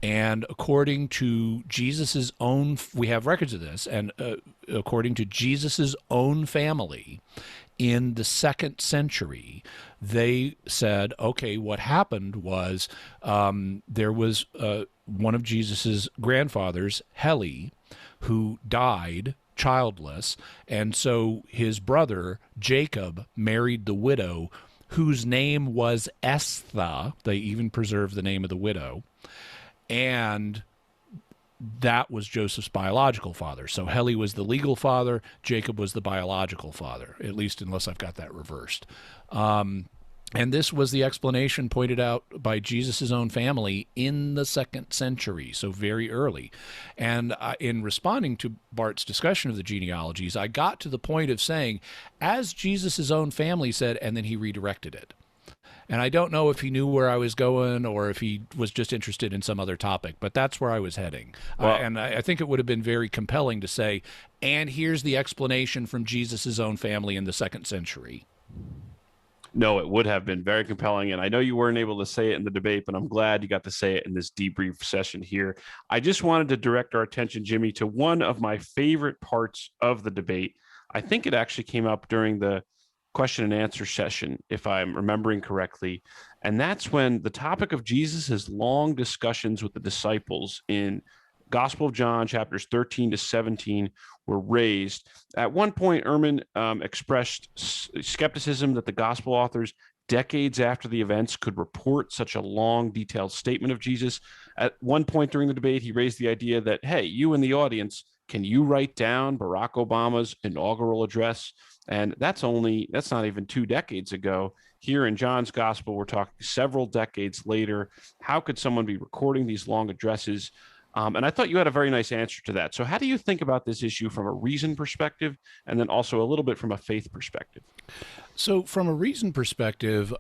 And according to Jesus's own, we have records of this, and according to Jesus's own family, in the 2nd century, they said, okay, what happened was there was one of Jesus's grandfathers, Heli, who died childless, and so his brother Jacob married the widow, whose name was Estha. They even preserved the name of the widow, and that was Joseph's biological father. So Heli was the legal father, Jacob was the biological father, at least unless I've got that reversed. And this was the explanation pointed out by Jesus' own family in the 2nd century, so very early. And in responding to Bart's discussion of the genealogies, I got to the point of saying, as Jesus' own family said, and then he redirected it. And I don't know if he knew where I was going or if he was just interested in some other topic, but that's where I was heading. Well, and I think it would have been very compelling to say, and here's the explanation from Jesus' own family in the 2nd century. No, it would have been very compelling. And I know you weren't able to say it in the debate, but I'm glad you got to say it in this debrief session here. I just wanted to direct our attention, Jimmy, to one of my favorite parts of the debate. I think it actually came up during the question and answer session, if I'm remembering correctly. And that's when the topic of Jesus's long discussions with the disciples in Gospel of John, chapters 13 to 17, were raised. At one point, Ehrman expressed skepticism that the gospel authors, decades after the events, could report such a long, detailed statement of Jesus. At one point during the debate, he raised the idea that, hey, you in the audience, can you write down Barack Obama's inaugural address? And that's not even 2 decades ago. Here in John's gospel, we're talking several decades later. How could someone be recording these long addresses? And I thought you had a very nice answer to that. So how do you think about this issue from a reason perspective, and then also a little bit from a faith perspective? So from a reason perspective,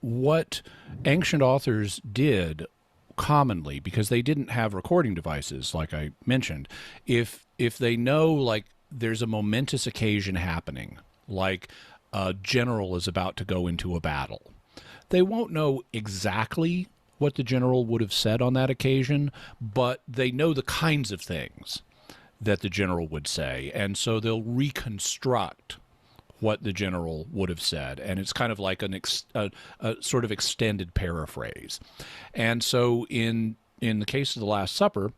what ancient authors did commonly, because they didn't have recording devices, like I mentioned, if they know, like, there's a momentous occasion happening, like a general is about to go into a battle, they won't know exactly what the general would have said on that occasion, but they know the kinds of things that the general would say, and so they'll reconstruct what the general would have said, and it's kind of like a sort of extended paraphrase. And so in the case of the Last Supper,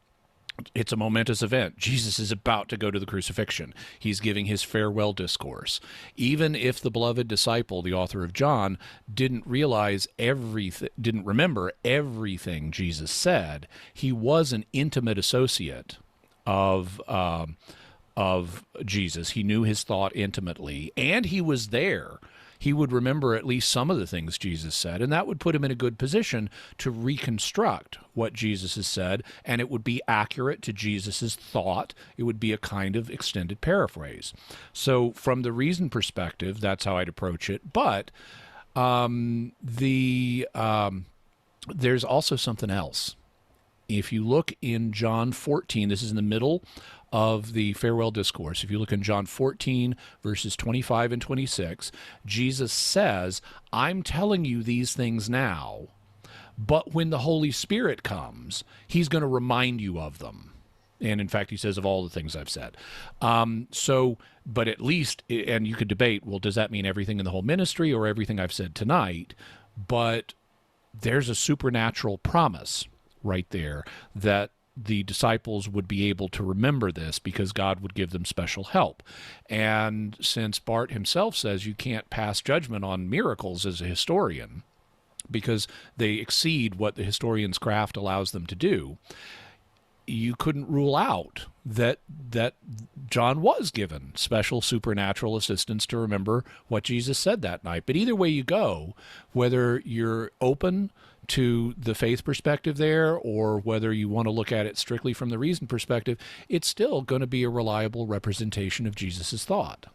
it's a momentous event. Jesus is about to go to the crucifixion. He's giving his farewell discourse. Even if the beloved disciple, the author of John, didn't remember everything Jesus said, he was an intimate associate of Jesus. He knew his thought intimately, and he was there. He would remember at least some of the things Jesus said, and that would put him in a good position to reconstruct what Jesus has said, and it would be accurate to Jesus's thought. It would be a kind of extended paraphrase. So from the reason perspective, that's how I'd approach it. But there's also something else. If you look in John 14, this is in the middle of the farewell discourse. If you look in John 14, verses 25 and 26, Jesus says, I'm telling you these things now, but when the Holy Spirit comes, he's going to remind you of them. And in fact, he says, of all the things I've said. But at least, and you could debate, well, does that mean everything in the whole ministry or everything I've said tonight? But there's a supernatural promise right there that the disciples would be able to remember this because God would give them special help. And since Bart himself says you can't pass judgment on miracles as a historian, because they exceed what the historian's craft allows them to do, you couldn't rule out that John was given special supernatural assistance to remember what Jesus said that night. But either way you go, whether you're open to the faith perspective there or whether you want to look at it strictly from the reason perspective, it's still going to be a reliable representation of Jesus's thought.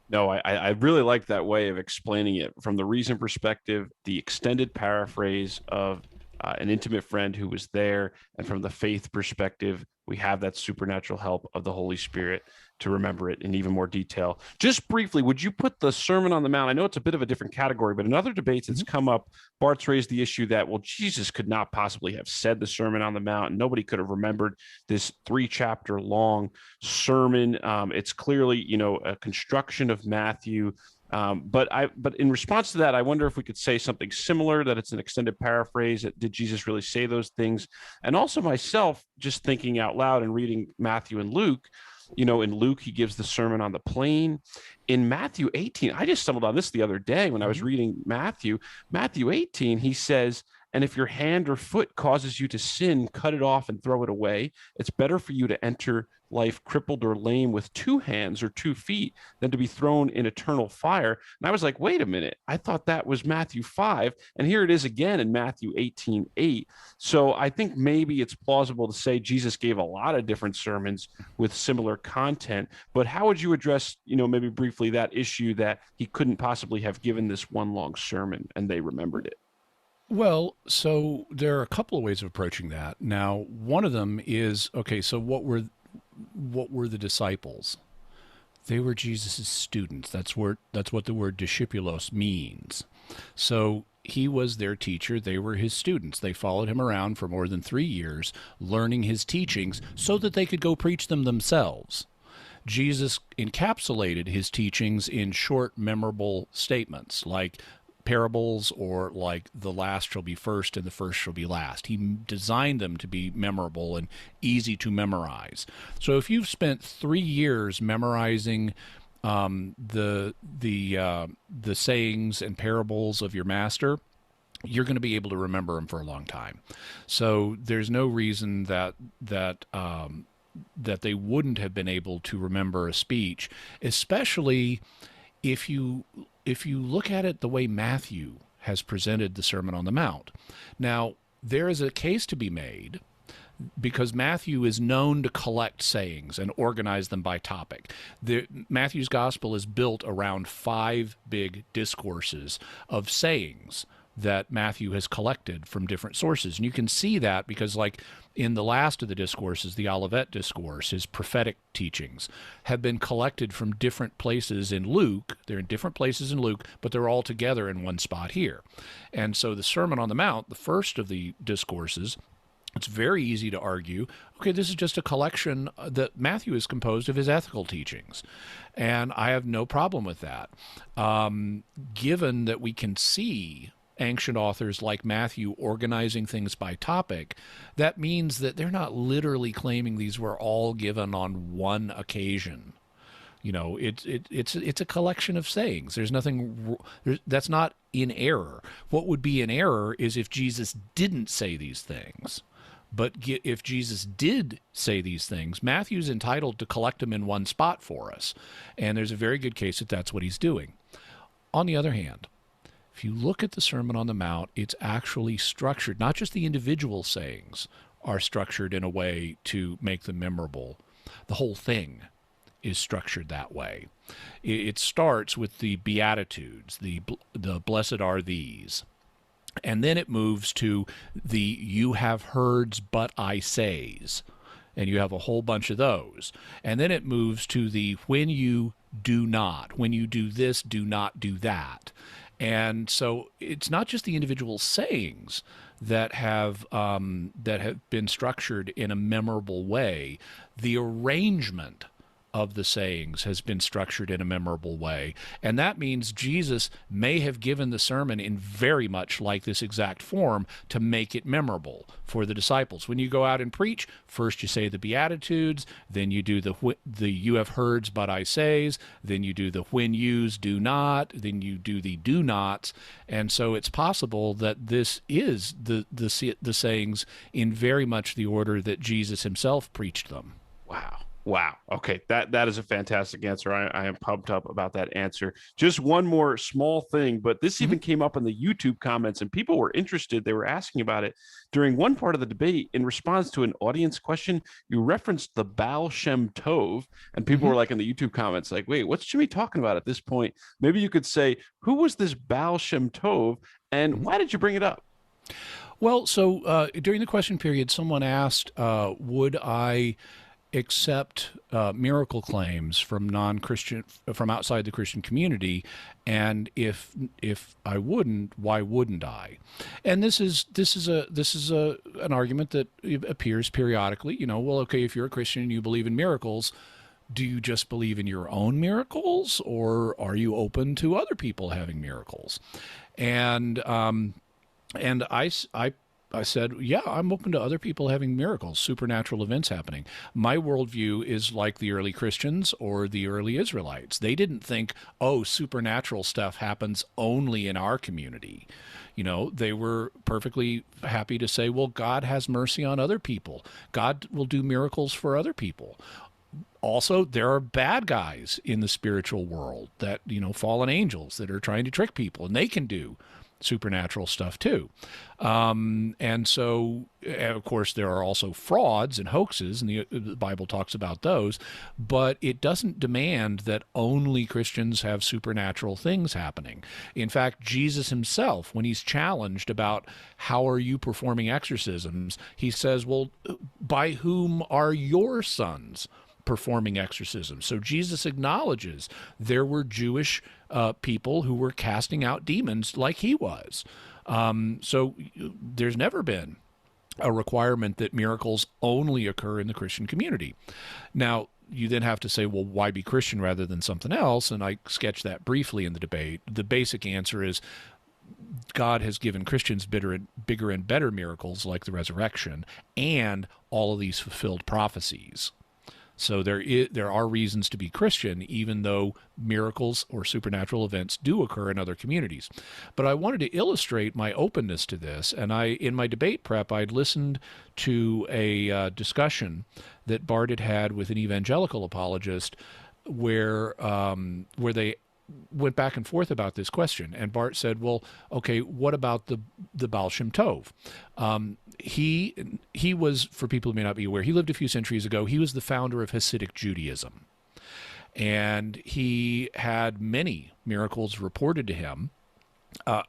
No, I really like that way of explaining it from the reason perspective, the extended paraphrase of an intimate friend who was there, and from the faith perspective, we have that supernatural help of the Holy Spirit to remember it in even more detail. Just briefly, would you put the Sermon on the Mount? I know it's a bit of a different category, but in other debates, it's come up. Bart's raised the issue that, well, Jesus could not possibly have said the Sermon on the Mount, and nobody could have remembered this 3-chapter long sermon. It's clearly, a construction of Matthew. But in response to that, I wonder if we could say something similar, that it's an extended paraphrase. Did Jesus really say those things? And also myself, just thinking out loud and reading Matthew and Luke, in Luke, he gives the Sermon on the Plain. In Matthew 18, I just stumbled on this the other day when I was reading Matthew 18, he says, and if your hand or foot causes you to sin, cut it off and throw it away. It's better for you to enter life crippled or lame with 2 hands or 2 feet than to be thrown in eternal fire. And I was like, wait a minute, I thought that was Matthew 5. And here it is again in Matthew 18:8. So I think maybe it's plausible to say Jesus gave a lot of different sermons with similar content. But how would you address, maybe briefly, that issue that he couldn't possibly have given this one long sermon and they remembered it? Well, so there are a couple of ways of approaching that. Now, one of them is, okay, so what were the disciples? They were Jesus' students. That's what the word discipulos means. So he was their teacher. They were his students. They followed him around for more than 3 years, learning his teachings so that they could go preach them themselves. Jesus encapsulated his teachings in short, memorable statements like parables, or like the last shall be first and the first shall be last. He designed them to be memorable and easy to memorize. So if you've spent 3 years memorizing the sayings and parables of your master, you're going to be able to remember them for a long time. So there's no reason that they wouldn't have been able to remember a speech, especially if you look at it the way Matthew has presented the Sermon on the Mount. Now, there is a case to be made because Matthew is known to collect sayings and organize them by topic. Matthew's gospel is built around 5 big discourses of sayings that Matthew has collected from different sources. And you can see that because, like, in the last of the discourses, the Olivet Discourse, his prophetic teachings, have been collected from different places in Luke. They're in different places in Luke, but they're all together in one spot here. And so the Sermon on the Mount, the first of the discourses, it's very easy to argue, okay, this is just a collection that Matthew has composed of his ethical teachings. And I have no problem with that. Given that we can see ancient authors like Matthew organizing things by topic, that means that they're not literally claiming these were all given on one occasion. It's a collection of sayings. There's nothing that's not in error. What would be in error is if Jesus didn't say these things. But if Jesus did say these things, Matthew's entitled to collect them in one spot for us. And there's a very good case that that's what he's doing. On the other hand, if you look at the Sermon on the Mount, it's actually structured. Not just the individual sayings are structured in a way to make them memorable. The whole thing is structured that way. It starts with the Beatitudes, the blessed are these. And then it moves to the you have heards, but I says. And you have a whole bunch of those. And then it moves to the when you do not. When you do this, do not do that. And so it's not just the individual sayings that have been structured in a memorable way. The arrangement of the sayings has been structured in a memorable way. And that means Jesus may have given the sermon in very much like this exact form to make it memorable for the disciples. When you go out and preach, first you say the Beatitudes, then you do the you have heards but I says, then you do the when yous do not, then you do the do nots. And so it's possible that this is the sayings in very much the order that Jesus himself preached them. Wow. Wow. Okay. That is a fantastic answer. I am pumped up about that answer. Just one more small thing, but this even came up in the YouTube comments and people were interested. They were asking about it during one part of the debate in response to an audience question. You referenced the Baal Shem Tov, and people were like in the YouTube comments, like, wait, what's Jimmy talking about at this point? Maybe you could say, who was this Baal Shem Tov and why did you bring it up? Well, so during the question period, someone asked, would I accept miracle claims from non-Christian, from outside the Christian community, and if I wouldn't, why wouldn't I? And this is an argument that appears periodically. You know, well, okay, if you're a Christian and you believe in miracles, do you just believe in your own miracles, or are you open to other people having miracles? And I said, yeah, I'm open to other people having miracles, supernatural events happening. My worldview is like the early Christians or the early Israelites. They didn't think, oh, supernatural stuff happens only in our community. You know, they were perfectly happy to say, well, God has mercy on other people. God will do miracles for other people. Also, there are bad guys in the spiritual world that, you know, fallen angels that are trying to trick people, and they can do supernatural stuff too. And so, of course, there are also frauds and hoaxes, and the Bible talks about those, but it doesn't demand that only Christians have supernatural things happening. In fact, Jesus himself, when he's challenged about how are you performing exorcisms, he says, well, by whom are your sons performing exorcisms? So Jesus acknowledges there were Jewish people who were casting out demons like he was. So there's never been a requirement that miracles only occur in the Christian community. Now, you then have to say, well, why be Christian rather than something else? And I sketched that briefly in the debate. The basic answer is God has given Christians bigger and better miracles like the resurrection and all of these fulfilled prophecies. So there are reasons to be Christian, even though miracles or supernatural events do occur in other communities. But I wanted to illustrate my openness to this, and in my debate prep, I'd listened to a discussion that Bart had had with an evangelical apologist, where they went back and forth about this question. And Bart said, well, okay, what about the Baal Shem Tov? He was, for people who may not be aware, he lived a few centuries ago. He was the founder of Hasidic Judaism. And he had many miracles reported to him,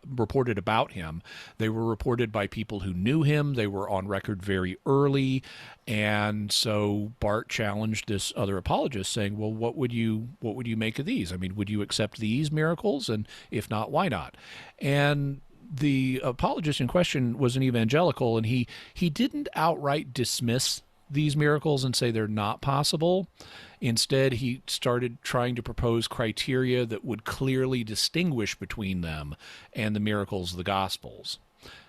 reported about him. They were reported by people who knew him. They were on record very early. And so Bart challenged this other apologist, saying, well, what would you make of these? I mean, would you accept these miracles? And if not, why not? And the apologist in question was an evangelical, and he didn't outright dismiss these miracles and say they're not possible. Instead, he started trying to propose criteria that would clearly distinguish between them and the miracles of the Gospels,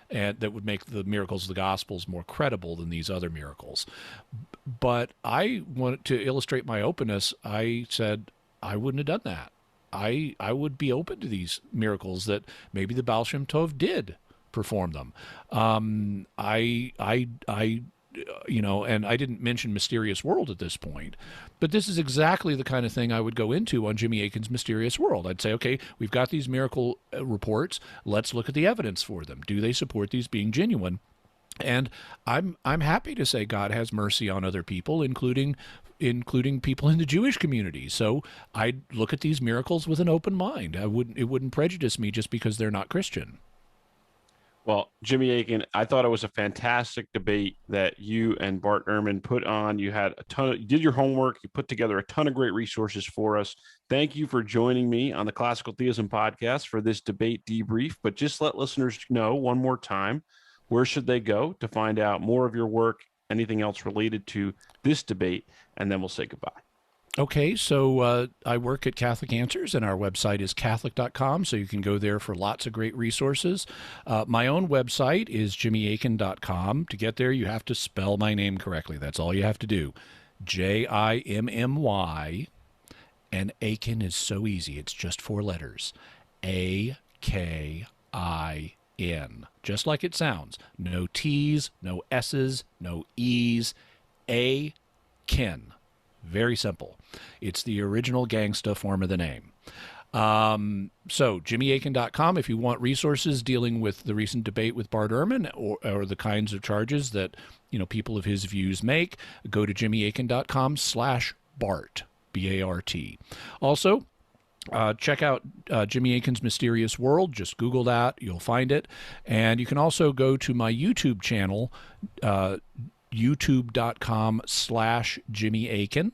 and that would make the miracles of the Gospels more credible than these other miracles. But I wanted to illustrate my openness. I said I wouldn't have done that. I would be open to these miracles that maybe the Baal Shem Tov did perform them. You know, and I didn't mention Mysterious World at this point, but this is exactly the kind of thing I would go into on Jimmy Akin's Mysterious World. I'd say, okay, we've got these miracle reports. Let's look at the evidence for them. Do they support these being genuine? And I'm happy to say God has mercy on other people, including people in the Jewish community. So I'd look at these miracles with an open mind. It wouldn't prejudice me just because they're not Christian. Well, Jimmy Akin, I thought it was a fantastic debate that you and Bart Ehrman put on. You had you did your homework. You put together a ton of great resources for us. Thank you for joining me on the Classical Theism podcast for this debate debrief. But just let listeners know one more time, where should they go to find out more of your work, anything else related to this debate, and then we'll say goodbye. Okay, so I work at Catholic Answers, and our website is Catholic.com, so you can go there for lots of great resources. My own website is JimmyAkin.com. To get there, you have to spell my name correctly. That's all you have to do. Jimmy, and Akin is so easy. It's just 4 letters. Akin. Just like it sounds. No T's, no S's, no E's. Akin. Very simple. It's the original gangsta form of the name. So JimmyAkin.com if you want resources dealing with the recent debate with Bart Ehrman or the kinds of charges that people of his views make. Go to JimmyAkin.com/Bart, B-A-R-T. Also, check out Jimmy Akin's Mysterious World. Just Google that. You'll find it. And you can also go to my YouTube channel, youtube.com/Jimmy Akin.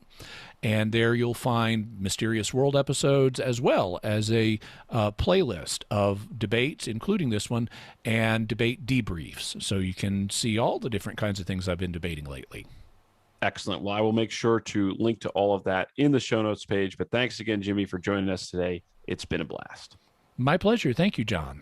And there you'll find Mysterious World episodes as well as a playlist of debates, including this one, and debate debriefs. So you can see all the different kinds of things I've been debating lately. Excellent. Well, I will make sure to link to all of that in the show notes page. But thanks again, Jimmy, for joining us today. It's been a blast. My pleasure. Thank you, John.